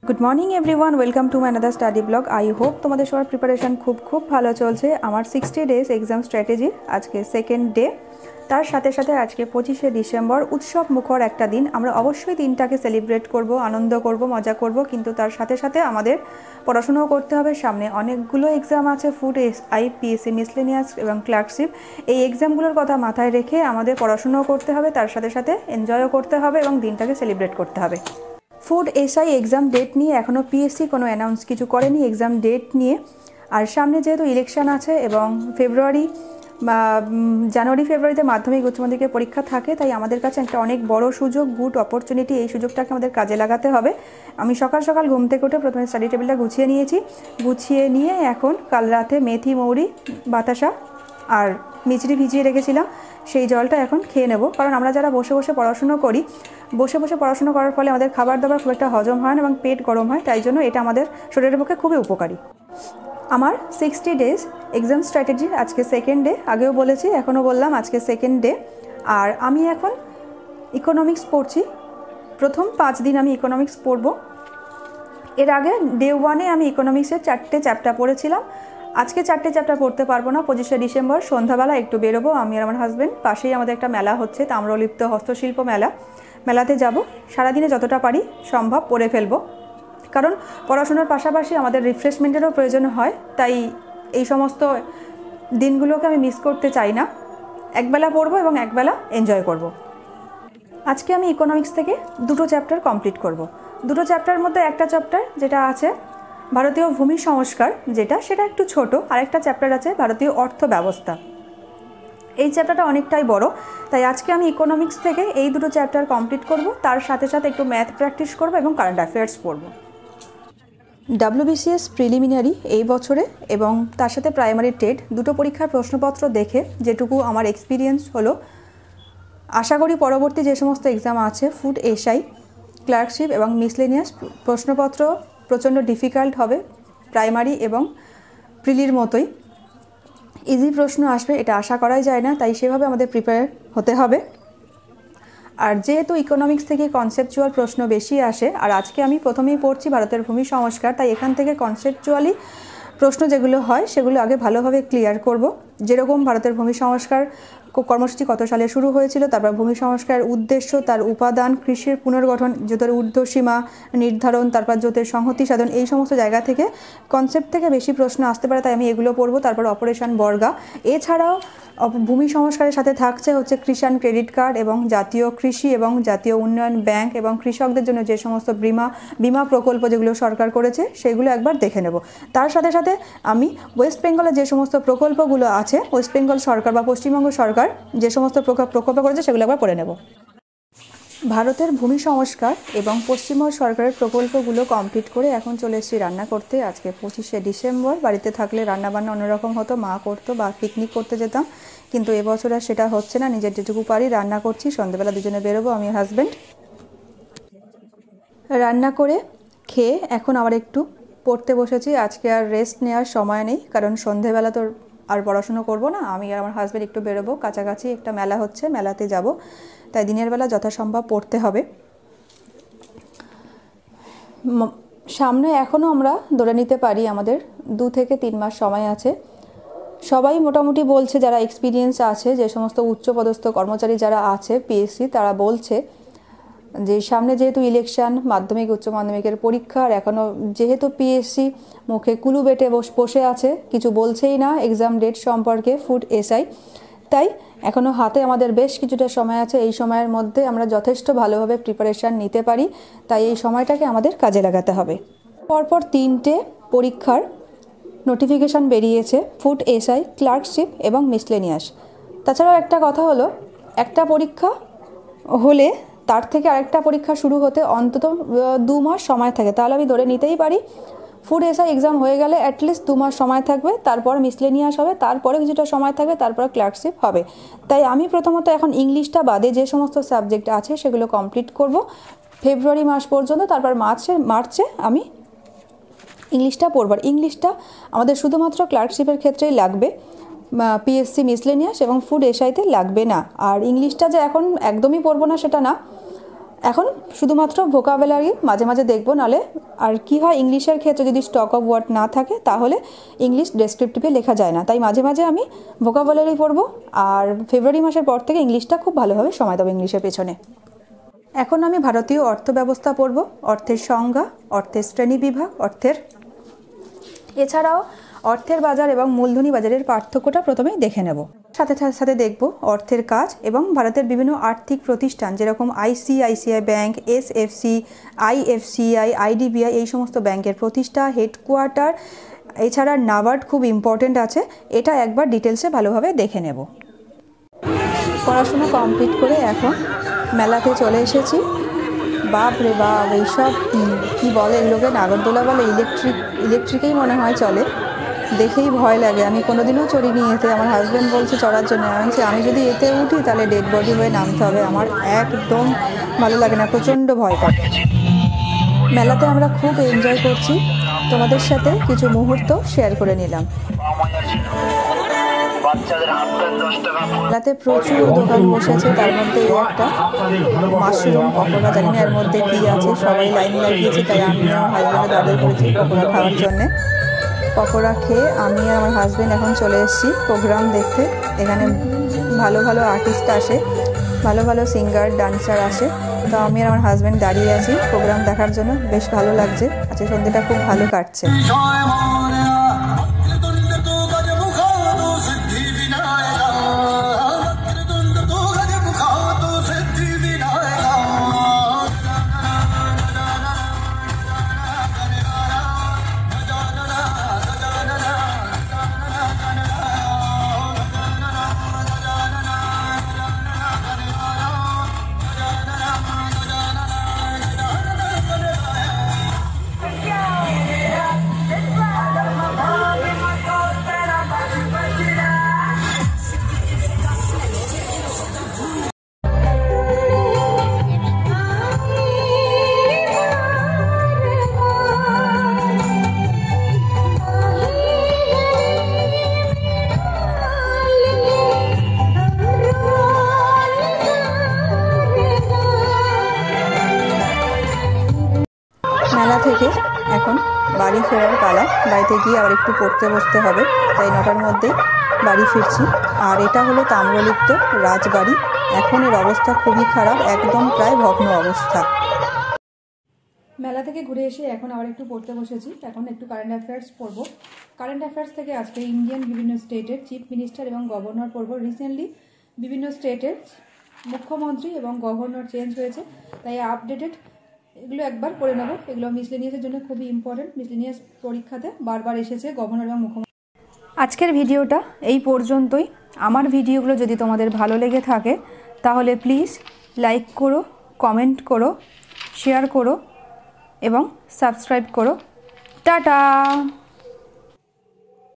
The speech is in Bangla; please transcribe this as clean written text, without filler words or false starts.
Good morning everyone, welcome to my another study blog. I hope তোমাদের সবার প্রিপারেশান খুব ভালো চলছে। আমার 60 ডেজ এক্সাম স্ট্র্যাটেজির আজকে সেকেন্ড ডে। তার সাথে সাথে আজকে 25শে ডিসেম্বর, উৎসব মুখর একটা দিন। আমরা অবশ্যই দিনটাকে সেলিব্রেট করব, আনন্দ করব, মজা করব, কিন্তু তার সাথে সাথে আমাদের পড়াশুনোও করতে হবে। সামনে অনেকগুলো এক্সাম আছে, ফুড এসআই, পিএসসি, মিসলেনিয়াস এবং ক্লার্কশিপ। এই এক্সামগুলোর কথা মাথায় রেখে আমাদের পড়াশুনোও করতে হবে, তার সাথে সাথে এনজয়ও করতে হবে এবং দিনটাকে সেলিব্রেট করতে হবে। ফুড এসআই এক্সাম ডেট নিয়ে এখনও পিএসসি কোনো অ্যানাউন্স কিছু করেনি এক্সাম ডেট নিয়ে। আর সামনে যেহেতু ইলেকশান আছে এবং জানুয়ারি ফেব্রুয়ারিতে মাধ্যমিক উচ্চ মাধ্যমিকের পরীক্ষা থাকে, তাই আমাদের কাছে একটা অনেক বড় সুযোগ, গুড অপরচুনিটি। এই সুযোগটাকে আমাদের কাজে লাগাতে হবে। আমি সকাল সকাল ঘুম থেকে উঠে প্রথমে স্টাডি টেবিলটা গুছিয়ে নিয়ে এখন কাল রাতে মেথি, মৌরি, বাতাসা আর মিচড়ি ভিজিয়ে রেখেছিলাম, সেই জলটা এখন খেয়ে নেব। কারণ আমরা যারা বসে বসে পড়াশুনো করি, বসে পড়াশুনো করার ফলে আমাদের খাবার দাবার খুব একটা হজম হয় না এবং পেট গরম হয়, তাই জন্য এটা আমাদের শরীরের পক্ষে খুবই উপকারী। আমার 60 ডেজ এক্সাম স্ট্র্যাটেজির আজকে সেকেন্ড ডে। আগেও বলেছি, এখনও বললাম, আজকে সেকেন্ড ডে। আর আমি এখন ইকোনমিক্স পড়ছি। প্রথম 5 দিন আমি ইকোনমিক্স পড়ব। এর আগে ডে 1-এ আমি ইকোনমিক্সের 4টে চ্যাপ্টার পড়েছিলাম। আজকে 4টে চ্যাপ্টার পড়তে পারবো না। 25শে ডিসেম্বর সন্ধ্যাবেলা একটু বেরোবো আমি আর আমার হাজব্যান্ড। পাশেই আমাদের একটা মেলা হচ্ছে, তাম্রলিপ্ত হস্তশিল্প মেলা। মেলাতে যাব। সারাদিনে যতটা পারি সম্ভব পড়ে ফেলবো, কারণ পড়াশোনার পাশাপাশি আমাদের রিফ্রেশমেন্টেরও প্রয়োজন হয়। তাই এই সমস্ত দিনগুলোকে আমি মিস করতে চাই না। একবেলা পড়বো এবং একবেলা এনজয় করব। আজকে আমি ইকোনমিক্স থেকে 2টো চ্যাপ্টার কমপ্লিট করব। 2টো চ্যাপ্টারের মধ্যে একটা চ্যাপ্টার যেটা আছে ভারতীয় ভূমি সংস্কার, সেটা একটু ছোট। আরেকটা চ্যাপ্টার আছে ভারতীয় অর্থ ব্যবস্থা। এই চ্যাপ্টারটা অনেকটাই বড়, তাই আজকে আমি ইকোনমিক্স থেকে এই 2টো চ্যাপ্টার কমপ্লিট করব। তার সাথে সাথে একটু ম্যাথ প্র্যাকটিস করব এবং কারেন্ট অ্যাফেয়ার্স পড়ব। WBCS প্রিলিমিনারি এই বছরে এবং তার সাথে প্রাইমারি টেট দুটো পরীক্ষার প্রশ্নপত্র দেখে যেটুকু আমার এক্সপিরিয়েন্স হলো, আশা করি পরবর্তী যে সমস্ত এক্সাম আছে, ফুড এসআই, ক্লার্কশিপ এবং মিসলেনিয়াস, প্রশ্নপত্র প্রচণ্ড ডিফিকাল্ট হবে। প্রাইমারি এবং প্রিলির মতোই ইজি প্রশ্ন আসবে, এটা আশা করাই যায় না। তাই সেভাবে আমাদের প্রিপেয়ার হতে হবে। আর যেহেতু ইকোনমিক্স থেকে কনসেপচুয়াল প্রশ্ন বেশি আসে, আর আজকে আমি প্রথমেই পড়ছি ভারতের ভূমি সংস্কার, তাই এখান থেকে কনসেপচুয়ালি প্রশ্ন যেগুলো হয় সেগুলো আগে ভালোভাবে ক্লিয়ার করব। যেরকম ভারতের ভূমি সংস্কার কর্মসূচি কত সালে শুরু হয়েছিল, তারপর ভূমি সংস্কার উদ্দেশ্য, তার উপাদান, কৃষির পুনর্গঠন, জোতের ঊর্ধ্বসীমা নির্ধারণ, তারপর জোতের সংহতি সাধন, এই সমস্ত জায়গা থেকে কনসেপ্ট থেকে বেশি প্রশ্ন আসতে পারে, তাই আমি এগুলো পড়ব। তারপর অপারেশন বর্গা। এছাড়াও ভূমি সংস্কারের সাথে থাকছে কিষাণ ক্রেডিট কার্ড এবং জাতীয় কৃষি এবং জাতীয় উন্নয়ন ব্যাংক এবং কৃষকদের জন্য যে সমস্ত বিমা প্রকল্প যেগুলো সরকার করেছে সেগুলো একবার দেখে নেব। তার সাথে সাথে আমি ওয়েস্ট বেঙ্গলের যে সমস্ত প্রকল্পগুলো আছে, ওয়েস্ট বেঙ্গল সরকার বা পশ্চিমবঙ্গ সরকার যে সমস্ত প্রকল্প করেছে সেগুলো একবার পড়ে নেব। ভারতের ভূমি সংস্কার এবং পশ্চিমবঙ্গ সরকারের প্রকল্পগুলো কমপ্লিট করে এখন চলে এসেছি রান্না করতে। আজকে 25শে ডিসেম্বর। বাড়িতে থাকলে রান্নাবান্না অন্যরকম হতো, মা করতো বা পিকনিক করতে যেতাম, কিন্তু এবছর আর সেটা হচ্ছে না। নিজের যেটুকু পারি রান্না করছি। সন্ধ্যেবেলা দুজনে বেরোবো, আমি হাজব্যান্ড। রান্না করে খেয়ে এখন আবার একটু পড়তে বসেছি। আজকে আর রেস্ট নেওয়ার সময় নেই, কারণ সন্ধ্যেবেলা তো আর পড়াশুনো করবো না। আমি আর আমার হাজব্যান্ড একটু বেরোবো, কাছাকাছি একটা মেলা হচ্ছে, মেলাতে যাব, তাই দিনের বেলা যথাসম্ভব পড়তে হবে। সামনে এখনও আমরা ধরে নিতে পারি আমাদের 2 থেকে 3 মাস সময় আছে। সবাই মোটামুটি বলছে, যারা এক্সপিরিয়েন্স আছে, যে সমস্ত উচ্চপদস্থ কর্মচারী যারা আছে পিএসসি, তারা বলছে যে সামনে যেহেতু ইলেকশান, মাধ্যমিক উচ্চ মাধ্যমিকের পরীক্ষা, আর এখনও যেহেতু পিএসসি মুখে কুলু বেটে বসে আছে, কিছু বলছেই না এক্সাম ডেট সম্পর্কে ফুড এসআই, তাই এখনও হাতে আমাদের বেশ কিছুটা সময় আছে। এই সময়ের মধ্যে আমরা যথেষ্ট ভালোভাবে প্রিপারেশান নিতে পারি, তাই এই সময়টাকে আমাদের কাজে লাগাতে হবে। পরপর 3টে পরীক্ষার নোটিফিকেশান বেরিয়েছে, ফুড এসআই, ক্লার্কশিপ এবং মিসলেনিয়াস। তাছাড়াও একটা কথা হলো, একটা পরীক্ষা হলে তার থেকে আরেকটা পরীক্ষা শুরু হতে অন্তত 2 মাস সময় থাকে। তাহলে আমি ধরে নিতেই পারি ফুড এসআই এক্সাম হয়ে গেলে অ্যাটলিস্ট 2 মাস সময় থাকবে, তারপর মিসলেনিয়াস হবে, তারপরে কিছুটা সময় থাকবে, তারপর ক্লার্কশিপ হবে। তাই আমি প্রথমত এখন ইংলিশটা বাদে যে সমস্ত সাবজেক্ট আছে সেগুলো কমপ্লিট করব ফেব্রুয়ারি মাস পর্যন্ত। তারপর মার্চে আমি ইংলিশটা পড়ব। ইংলিশটা আমাদের শুধুমাত্র ক্লার্কশিপের ক্ষেত্রেই লাগবে, পিএসসি, মিসলেনিয়াস এবং ফুড এসআইতে লাগবে না। আর ইংলিশটা যে এখন একদমই পড়বো না সেটা না, এখন শুধুমাত্র ভোকাবুলারি মাঝে মাঝে দেখব, নালে আর কি হয় ইংলিশের ক্ষেত্রে যদি স্টক অফ ওয়ার্ড না থাকে তাহলে ইংলিশ ডেসক্রিপটিভে লেখা যায় না, তাই মাঝে মাঝে আমি ভোকাবুলারি পড়ব। আর ফেব্রুয়ারি মাসের পর থেকে ইংলিশটা খুব ভালোভাবে সময় দেবো ইংলিশের পেছনে। এখন আমি ভারতীয় অর্থব্যবস্থা পড়ব, অর্থের সংজ্ঞা, অর্থের শ্রেণীবিভাগ, এছাড়াও অর্থের বাজার এবং মূলধনী বাজারের পার্থক্যটা প্রথমেই দেখে নেব। সাথে সাথে দেখব অর্থের কাজ এবং ভারতের বিভিন্ন আর্থিক প্রতিষ্ঠান যেরকম ICICI bank, SFC, IFCI, IDBI এই সমস্ত ব্যাংকের প্রতিষ্ঠা, হেডকোয়ার্টার, এছাড়া নাবার্ড খুব ইম্পর্টেন্ট আছে, এটা একবার ডিটেলসে ভালোভাবে দেখে নেব। পড়াশোনা কমপ্লিট করে এখন মেলাতে চলে এসেছি। বাপ রে বাপ, এইসব কী বলে এগুলোকে, নাগরদোলা বলে, ইলেকট্রিকেই মনে হয় চলে, দেখেই ভয় লাগে। আমি কোনোদিনও চড়িনি এতে, আমার হাজব্যান্ড বলছে চড়ার জন্য, আমি যদি এতে উঠি তাহলে ডেড বডি হয়ে নামতে হবে, আমার একদম ভালো লাগে না, প্রচণ্ড ভয় করে। মেলাতে আমরা খুব এনজয় করছি, তোমাদের সাথে কিছু মুহূর্ত শেয়ার করে নিলাম। মেলাতে প্রচুর দোকান বসেছে, তার মধ্যে এই একটা মাশরুম পকোড়া, জানি না এর মধ্যে কী আছে, সবাই লাইন লাগিয়েছে, তাই আমি আমার হাজব্যান্ডে দাঁড়িয়ে করেছি পকোড়া খাওয়ার জন্যে। পকোড়া খেয়ে আমি আর আমার হাজব্যান্ড এখন চলে এসেছি প্রোগ্রাম দেখতে। এখানে ভালো ভালো আর্টিস্ট আসে, ভালো ভালো সিঙ্গার ডান্সার আসে, তো আমি আর আমার হাজব্যান্ড দাঁড়িয়ে আছি প্রোগ্রাম দেখার জন্য। বেশ ভালো লাগছে, আজকে সন্ধ্যেটা খুব ভালো কাটছে। মেলা থেকে এখন বাড়ি ফেরার পালা, বাড়িতে গিয়ে আবার একটু পড়তে বসতে হবে, তাই 9টার মধ্যেই বাড়ি ফিরছি। আর এটা হলো তাম্রলিপ্ত রাজবাড়ি, এখন এর অবস্থা খুবই খারাপ, একদম প্রায় ভগ্ন অবস্থা। মেলা থেকে ঘুরে এসে এখন আবার একটু পড়তে বসেছি, এখন একটু কারেন্ট অ্যাফেয়ার্স পড়বো। কারেন্ট অ্যাফেয়ার্স থেকে আজকে ইন্ডিয়ান বিভিন্ন স্টেটের চিফ মিনিস্টার এবং গভর্নর পড়বো। রিসেন্টলি বিভিন্ন স্টেটের মুখ্যমন্ত্রী এবং গভর্নর চেঞ্জ হয়েছে, তাই আপডেটেড এগুলো একবার পড়ে নেবো। এগুলো মিসলেনিয়াসের জন্য খুবই ইম্পর্টেন্ট, মিসলেনিয়াস পরীক্ষাতে বারবার এসেছে গভর্নর এবং মুখ্যমন্ত্রী। আজকের ভিডিওটা এই পর্যন্তই। আমার ভিডিওগুলো যদি তোমাদের ভালো লেগে থাকে তাহলে প্লিজ লাইক করো, কমেন্ট করো, শেয়ার করো এবং সাবস্ক্রাইব করো। টাটা।